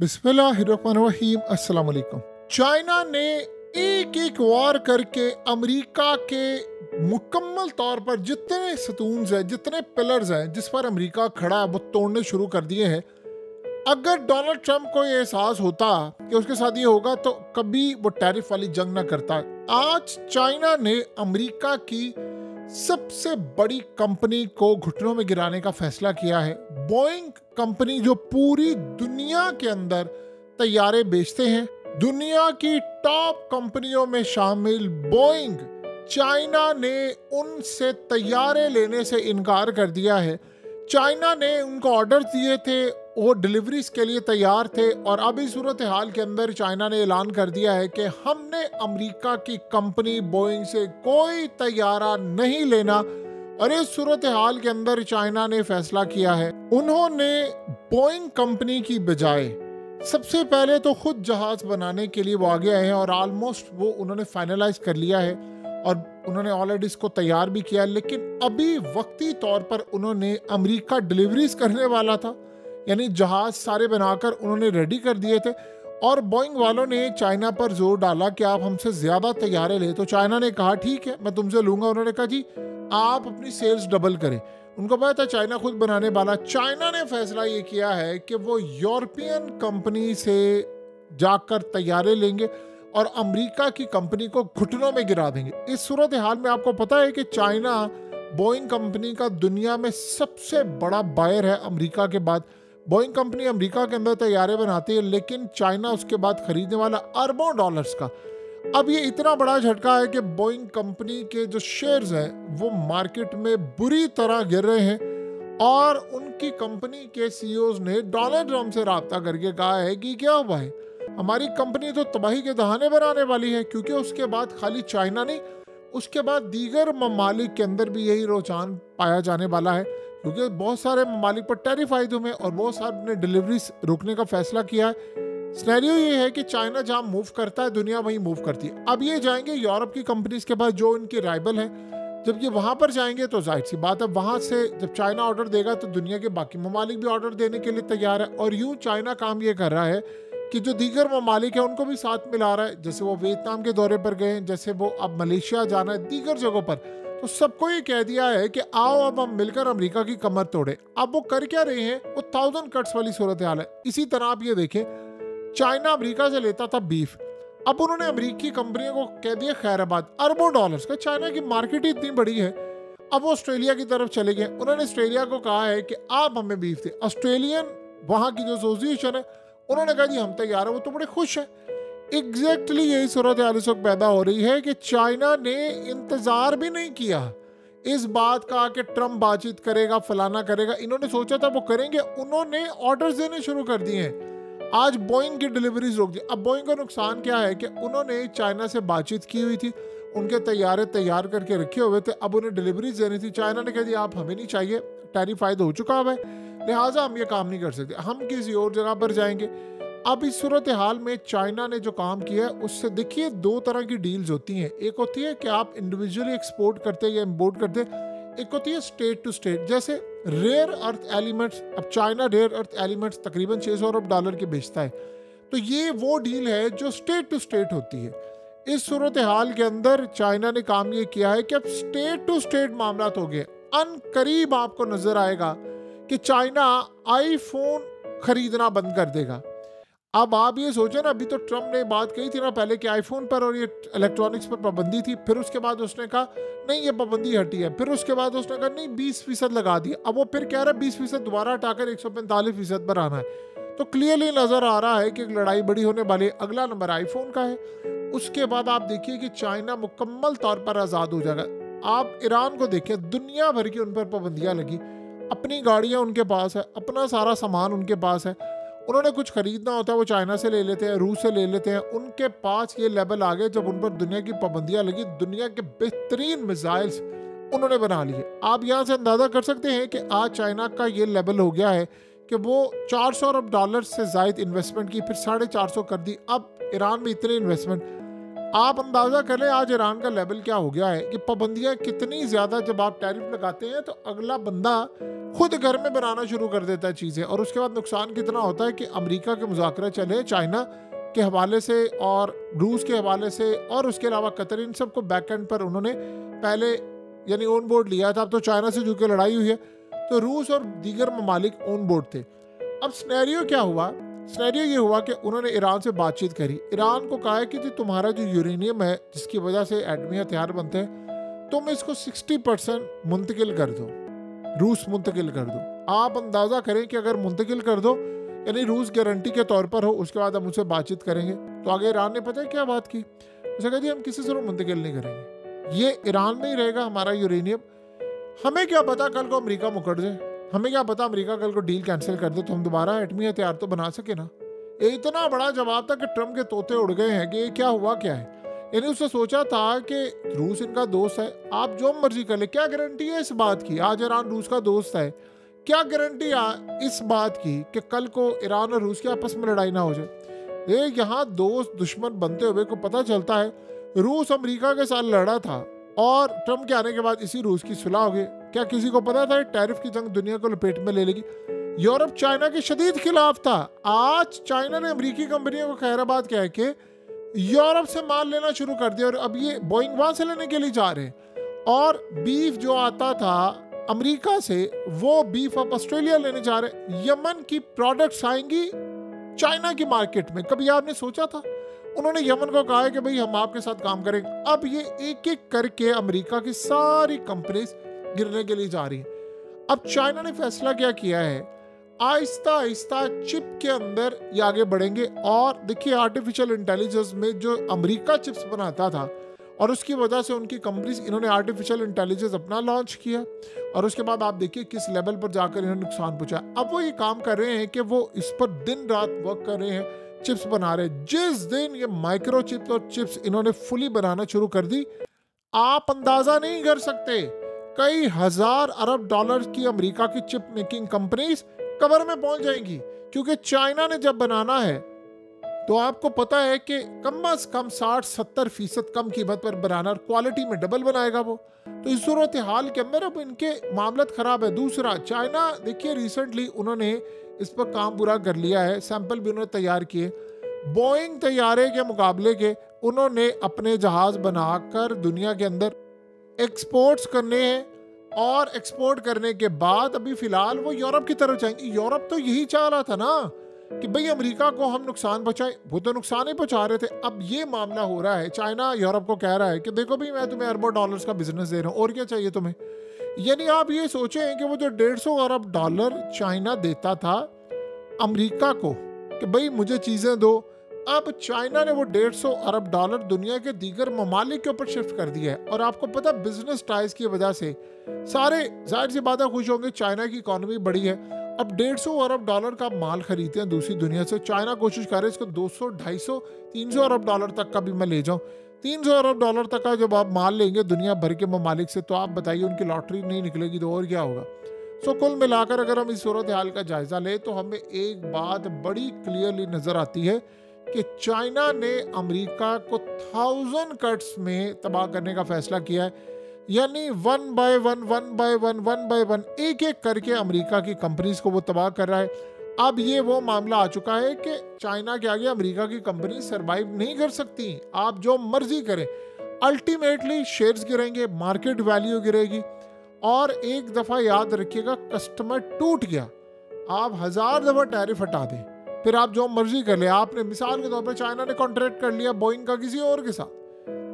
बिस्मिल्लाहिर्रहमानिर्रहीम। अस्सलाम वालेकुम। चाइना ने एक एक वार करके अमेरिका के मुकम्मल तौर पर जितने सतून्स हैं, जितने पिलर्स हैं जिस पर अमेरिका खड़ा है, वो तोड़ने शुरू कर दिए हैं। अगर डोनाल्ड ट्रंप को ये एहसास होता कि उसके साथ ये होगा तो कभी वो टैरिफ वाली जंग ना करता। आज चाइना ने अमेरिका की सबसे बड़ी कंपनी को घुटनों में गिराने का फैसला किया है। बोइंग कंपनी जो पूरी दुनिया के अंदर तैयारे बेचते हैं, दुनिया की टॉप कंपनियों में शामिल बोइंग, चाइना ने उनसे तैयारे लेने से इनकार कर दिया है। चाइना ने उनको ऑर्डर दिए थे, वो डिलीवरीज के लिए तैयार थे, और अब इस सूरत हाल के अंदर चाइना ने ऐलान कर दिया है कि हमने अमेरिका की कंपनी बोइंग से कोई तैयारा नहीं लेना। और इस सूरत हाल के अंदर चाइना ने फैसला किया है, उन्होंने बोइंग कंपनी की बजाय सबसे पहले तो खुद जहाज बनाने के लिए वो आगे आए हैं, और ऑलमोस्ट वो उन्होंने फाइनलाइज कर लिया है और उन्होंने ऑलरेडी इसको तैयार भी किया। लेकिन अभी वक्ती तौर पर उन्होंने अमेरिका डिलीवरीज करने वाला था, यानी जहाज सारे बनाकर उन्होंने रेडी कर दिए थे, और बोइंग वालों ने चाइना पर जोर डाला कि आप हमसे ज्यादा तैयारे ले। तो चाइना ने कहा ठीक है, मैं तुमसे लूंगा। उन्होंने कहा जी आप अपनी सेल्स डबल करें। उनको पता था चाइना खुद बनाने वाला। चाइना ने फैसला ये किया है कि वो यूरोपियन कंपनी से जाकर तैयारे लेंगे और अमेरिका की कंपनी को घुटनों में गिरा देंगे। इस सूरत हाल में आपको पता है कि चाइना बोइंग कंपनी का दुनिया में सबसे बड़ा बायर है अमेरिका के बाद। बोइंग कंपनी अमेरिका के अंदर तैयारे बनाती है, लेकिन चाइना उसके बाद खरीदने वाला अरबों डॉलर्स का। अब ये इतना बड़ा झटका है कि बोइंग कंपनी के जो शेयर्स हैं वो मार्केट में बुरी तरह गिर रहे हैं, और उनकी कंपनी के सीईओज ने डोनाल्ड ट्रंप से राब्ता करके कहा है कि क्या हुआ है, हमारी कंपनी तो तबाही के दहाने बनाने वाली है। क्योंकि उसके बाद खाली चाइना नहीं, उसके बाद दीगर ममालिक के अंदर भी यही रुझान पाया जाने वाला है, क्योंकि बहुत सारे ममालिक पर टैरिफ आयद हुए और बहुत सारे ने डिलीवरीज रोकने का फैसला किया है। सिनेरियो ये है कि चाइना जहाँ मूव करता है, दुनिया वहीं मूव करती है। अब ये जाएंगे यूरोप की कंपनीज के पास जो इनकी राइवल है। जब ये वहाँ पर जाएंगे तो जाहिर सी बात है, वहाँ से जब चाइना ऑर्डर देगा तो दुनिया के बाकी ममालिक भी ऑर्डर देने के लिए तैयार है। और यूँ चाइना काम ये कर रहा है कि जो दीगर ममालिक है उनको भी साथ मिला रहा है। जैसे वो वियतनाम के दौरे पर गए, जैसे वो अब मलेशिया जाना है, दीगर जगहों पर, तो सबको ये कह दिया है कि आओ अब हम मिलकर अमेरिका की कमर तोड़े। अब वो कर क्या रहे हैं, वो 1000 कट्स वाली सूरत हाल है। इसी तरह आप ये देखें, चाइना अमेरिका से लेता था बीफ, अब उन्होंने अमेरिकी कंपनियों को कह दिया खैराबाद, अरबों डॉलर्स का। चाइना की मार्केट ही इतनी बड़ी है। अब वो ऑस्ट्रेलिया की तरफ चले गए, उन्होंने ऑस्ट्रेलिया को कहा है कि आप हमें बीफ दे। ऑस्ट्रेलियन वहां की जो एसोसिएशन है उन्होंने कहा जी हम तैयार है, वो तो बड़े खुश है। एग्जैक्टली यही सूरत हाल इस वक्त पैदा हो रही है कि चाइना ने इंतजार भी नहीं किया इस बात का कि ट्रंप बातचीत करेगा, फलाना करेगा। इन्होंने सोचा था वो करेंगे, उन्होंने ऑर्डर्स देने शुरू कर दिए हैं। आज बोइंग की डिलीवरीज रोक दी। अब बोइंग का नुकसान क्या है कि उन्होंने चाइना से बातचीत की हुई थी, उनके तैयारे तैयार करके रखे हुए थे, अब उन्हें डिलीवरीज देनी थी। चाइना ने कह दिया आप हमें नहीं चाहिए, टैरिफ आयद हो चुका है, लिहाजा हम ये काम नहीं कर सकते, हम किसी और जगह पर जाएंगे। अब इस सूरत हाल में चाइना ने जो काम किया है उससे देखिए दो तरह की डील्स होती हैं। एक होती है कि आप इंडिविजुअली एक्सपोर्ट करते या इम्पोर्ट करते, एक होती है स्टेट टू स्टेट। जैसे रेयर अर्थ एलिमेंट्स, अब चाइना रेयर अर्थ एलिमेंट्स तकरीबन $600 अरब के बेचता है, तो ये वो डील है जो स्टेट टू स्टेट होती है। इस सूरत हाल के अंदर चाइना ने काम ये किया है कि अब स्टेट टू स्टेट मामला हो गए। अन करीब आपको नजर आएगा कि चाइना आईफोन खरीदना बंद कर देगा। अब आप ये सोचें ना, अभी तो ट्रंप ने बात कही थी ना पहले कि आईफोन पर और ये इलेक्ट्रॉनिक्स पर पाबंदी थी, फिर उसके बाद उसने कहा नहीं ये पाबंदी हटी है, फिर उसके बाद उसने कहा नहीं 20% लगा दी, अब वो फिर कह रहा है 20% दोबारा हटाकर 145% पर आना है। तो क्लियरली नजर आ रहा है कि लड़ाई बड़ी होने वाली है। अगला नंबर आईफोन का है, उसके बाद आप देखिए कि चाइना मुकम्मल तौर पर आज़ाद हो जाएगा। आप ईरान को देखें, दुनिया भर की उन पर पाबंदियाँ लगी, अपनी गाड़ियाँ उनके पास है, अपना सारा सामान उनके पास है, उन्होंने कुछ खरीदना होता है वो चाइना से ले लेते हैं, रूस से ले लेते हैं। उनके पास ये लेवल आ गए जब उन पर दुनिया की पाबंदियां लगी, दुनिया के बेहतरीन मिसाइल्स उन्होंने बना लिए। आप यहाँ से अंदाजा कर सकते हैं कि आज चाइना का ये लेवल हो गया है कि वो $400 अरब से जायद इन्वेस्टमेंट की, फिर 450 कर दी। अब ईरान में इतने इन्वेस्टमेंट, आप अंदाजा कर लें आज ईरान का लेवल क्या हो गया है कि पाबंदियां कितनी ज्यादा, जब आप टैरिफ लगाते हैं तो अगला बंदा खुद घर में बनाना शुरू कर देता है चीजें, और उसके बाद नुकसान कितना होता है कि अमेरिका के मुज़ाकरे चले चाइना के हवाले से और रूस के हवाले से, और उसके अलावा कतर, इन सबको बैक एंड पर उन्होंने पहले यानी ऑन बोर्ड लिया था। अब तो चाइना से जो कि लड़ाई हुई है तो रूस और दीगर ममालिक ऑन बोर्ड थे। अब स्नैरियो क्या हुआ, स्नैरियो ये हुआ कि उन्होंने ईरान से बातचीत करी, ईरान को कहा है कि तुम्हारा जो यूरेनियम है जिसकी वजह से एटमी हथियार बनते हैं, तुम इसको 60% मुंतकिल कर दो, रूस मुंतकिल कर दो। आप अंदाजा करें कि अगर मुंतकिल कर दो यानी रूस गारंटी के तौर पर हो, उसके बाद हम उनसे बातचीत करेंगे। तो आगे ईरान ने पता है क्या बात की, उसे कहा हम किसी से मुंतकिल नहीं करेंगे, ये ईरान में ही रहेगा हमारा यूरेनियम। हमें क्या पता कल को अमेरिका मुकर जाए, हमें क्या पता अमेरिका कल को डील कैंसिल कर दे तो हम दोबारा एटमी हथियार तो बना सके ना। ये इतना बड़ा जवाब था कि ट्रम्प के तोते उड़ गए हैं कि ये क्या हुआ क्या है। यानी उसने सोचा था कि रूस इनका दोस्त है, आप जो मर्जी कर ले, क्या गारंटी है इस बात की, आज ईरान रूस का दोस्त है, क्या गारंटी इस बात की कि कल को ईरान और रूस की आपस में लड़ाई ना हो जाए। ये यहाँ दोस्त दुश्मन बनते हुए को पता चलता है रूस अमेरिका के साथ लड़ा था और ट्रम्प के आने के बाद इसी रूस की सुलह हो गई। क्या किसी को पता था टैरिफ की जंग दुनिया को लपेट में ले लेगी। यूरोप चाइना के शदीद खिलाफ था। आज चाइना ने अमेरिकी कंपनियों को खैराबाद कह के यूरोप से माल लेना शुरू कर दिया और अब ये बोइंग वहां से लेने के लिए जा रहे हैं। और बीफ जो आता था अमेरिका से वो बीफ अब ऑस्ट्रेलिया लेने जा रहे हैं। यमन की प्रोडक्ट्स आएंगी चाइना की मार्केट में, कभी आपने सोचा था। उन्होंने यमन को कहा है कि भाई हम आपके साथ काम करेंगे। अब ये एक एक करके अमेरिका की सारी कंपनीज गिरने के लिए जा रही हैं। अब चाइना ने फैसला क्या किया है, आहिस्ता आहिस्ता चिप के अंदर ये आगे बढ़ेंगे। और देखिए आर्टिफिशियल इंटेलिजेंस में जो अमेरिका चिप्स बनाता था और उसकी वजह से उनकी कंपनीज, इन्होंने आर्टिफिशियल इंटेलिजेंस अपना लॉन्च किया और उसके बाद आप देखिए किस लेवल पर जाकर इन्होंने नुकसान पहुंचा। अब वो ये काम कर रहे हैं कि वो इस पर दिन रात वर्क कर रहे हैं, चिप्स बना रहे हैं। जिस दिन ये माइक्रो चिप्स और चिप्स इन्होंने फुली बनाना शुरू कर दी, आप अंदाजा नहीं कर सकते कई हजार अरब डॉलर की अमेरिका की चिप मेकिंग कंपनीज कबर में पहुंच जाएंगी। क्योंकि चाइना ने जब बनाना है तो आपको पता है कि कम से कम 60-70% कम कीमत पर बनाना और क्वालिटी में डबल बनाएगा वो। तो इस सूरत हाल के अंदर अब इनके मामला खराब है। दूसरा, चाइना देखिए रिसेंटली उन्होंने इस पर काम पूरा कर लिया है, सैंपल भी उन्होंने तैयार किए। बोइंग तैयारे के मुकाबले के उन्होंने अपने जहाज बनाकर दुनिया के अंदर एक्सपोर्ट्स करने हैं और एक्सपोर्ट करने के बाद अभी फिलहाल वो यूरोप की तरफ जाएंगे। यूरोप तो यही चाह रहा था ना कि भाई अमेरिका को हम नुकसान पहुंचाए, वो तो नुकसान ही पहुंचा रहे थे। अब ये मामला हो रहा है, चाइना यूरोप को कह रहा है कि देखो भाई मैं तुम्हें अरबों डॉलर्स का बिजनेस दे रहा हूँ और क्या चाहिए तुम्हें। यानी आप ये सोचें कि वो जो 150 अरब डॉलर चाइना देता था अमेरिका को कि भाई मुझे चीज़ें दो, अब चाइना ने वो 150 अरब डॉलर दुनिया के दीगर ममालिक के ऊपर शिफ्ट कर दिया है। और आपको पता बिजनेस टाइज की वजह से सारे जाहिर सी बातें खुश होंगे, चाइना की इकोनॉमी बड़ी है। अब 150 अरब डॉलर का माल खरीदते हैं दूसरी दुनिया से, चाइना कोशिश कर रहे हैं इसको 200, 250, 300 अरब डॉलर तक का भी मैं ले जाऊं। 300 अरब डॉलर तक का जब आप माल लेंगे दुनिया भर के ममालिक से, तो आप बताइए उनकी लॉटरी नहीं निकलेगी तो और क्या होगा। सो कुल मिलाकर अगर हम इस सूरत हाल का जायजा लें तो हमें एक बात बड़ी क्लियरली नजर आती है कि चाइना ने अमेरिका को 1000 कट्स में तबाह करने का फैसला किया है। यानी 1 बाय 1 एक एक करके अमेरिका की कंपनीज को वो तबाह कर रहा है। अब ये वो मामला आ चुका है कि चाइना के आगे अमेरिका की कंपनी सरवाइव नहीं कर सकती। आप जो मर्जी करें, अल्टीमेटली शेयर्स गिरेंगे, मार्केट वैल्यू गिरेगी। और एक दफ़ा याद रखिएगा, कस्टमर टूट गया, आप 1000 दफ़ा टैरिफ हटा दें, फिर आप जो मर्जी कर ले। आपने मिसाल के तौर पर चाइना ने कॉन्ट्रैक्ट कर लिया बोइंग का किसी और के साथ,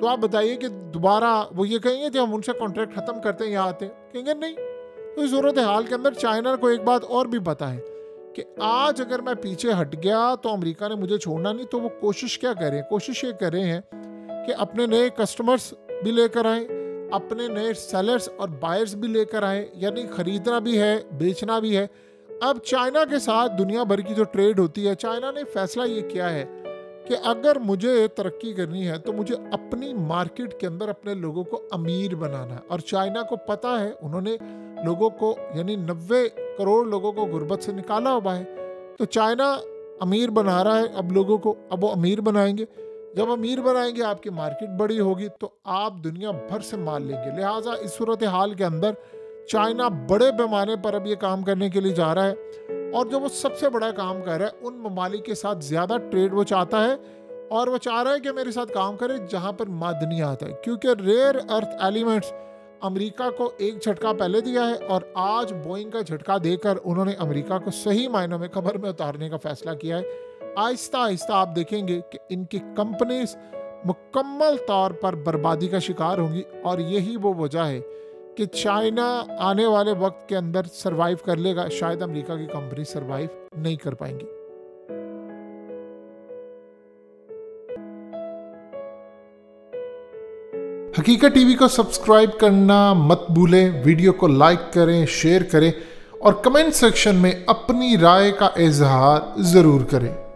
तो आप बताइए कि दोबारा वो ये कहेंगे कि हम उनसे कॉन्ट्रैक्ट खत्म करते हैं, यहाँ आते कहेंगे नहीं। तो इस सूरत हाल के अंदर चाइना को एक बात और भी पता है कि आज अगर मैं पीछे हट गया तो अमेरिका ने मुझे छोड़ना नहीं। तो वो कोशिश क्या करें, कोशिश ये कर रहे हैं कि अपने नए कस्टमर्स भी लेकर आए, अपने नए सेलर्स और बायर्स भी लेकर आए, यानी खरीदना भी है बेचना भी है। अब चाइना के साथ दुनिया भर की जो ट्रेड होती है, चाइना ने फैसला ये किया है कि अगर मुझे तरक्की करनी है तो मुझे अपनी मार्केट के अंदर अपने लोगों को अमीर बनाना है। और चाइना को पता है, उन्होंने लोगों को यानी 90 करोड़ लोगों को गुर्बत से निकाला हुआ है। तो चाइना अमीर बना रहा है अब लोगों को, अब वो अमीर बनाएंगे। जब अमीर बनाएंगे आपकी मार्केट बड़ी होगी तो आप दुनिया भर से माल लेंगे। लिहाजा इस सूरत हाल के अंदर चाइना बड़े पैमाने पर अब ये काम करने के लिए जा रहा है, और जो वो सबसे बड़ा काम कर रहा है उन ममालिक के साथ ज़्यादा ट्रेड वो चाहता है, और वो चाह रहा है कि मेरे साथ काम करे जहाँ पर मादनियात है, क्योंकि रेयर अर्थ एलिमेंट्स अमेरिका को एक झटका पहले दिया है और आज बोइंग का झटका देकर उन्होंने अमेरिका को सही मायनों में खबर में उतारने का फैसला किया है। आहिस्ता आहिस्ता आप देखेंगे कि इनकी कंपनीज मुकम्मल तौर पर बर्बादी का शिकार होंगी, और यही वो वजह है कि चाइना आने वाले वक्त के अंदर सरवाइव कर लेगा, शायद अमेरिका की कंपनी सरवाइव नहीं कर पाएंगी। हकीकत टीवी को सब्सक्राइब करना मत भूलें, वीडियो को लाइक करें, शेयर करें और कमेंट सेक्शन में अपनी राय का इजहार ज़रूर करें।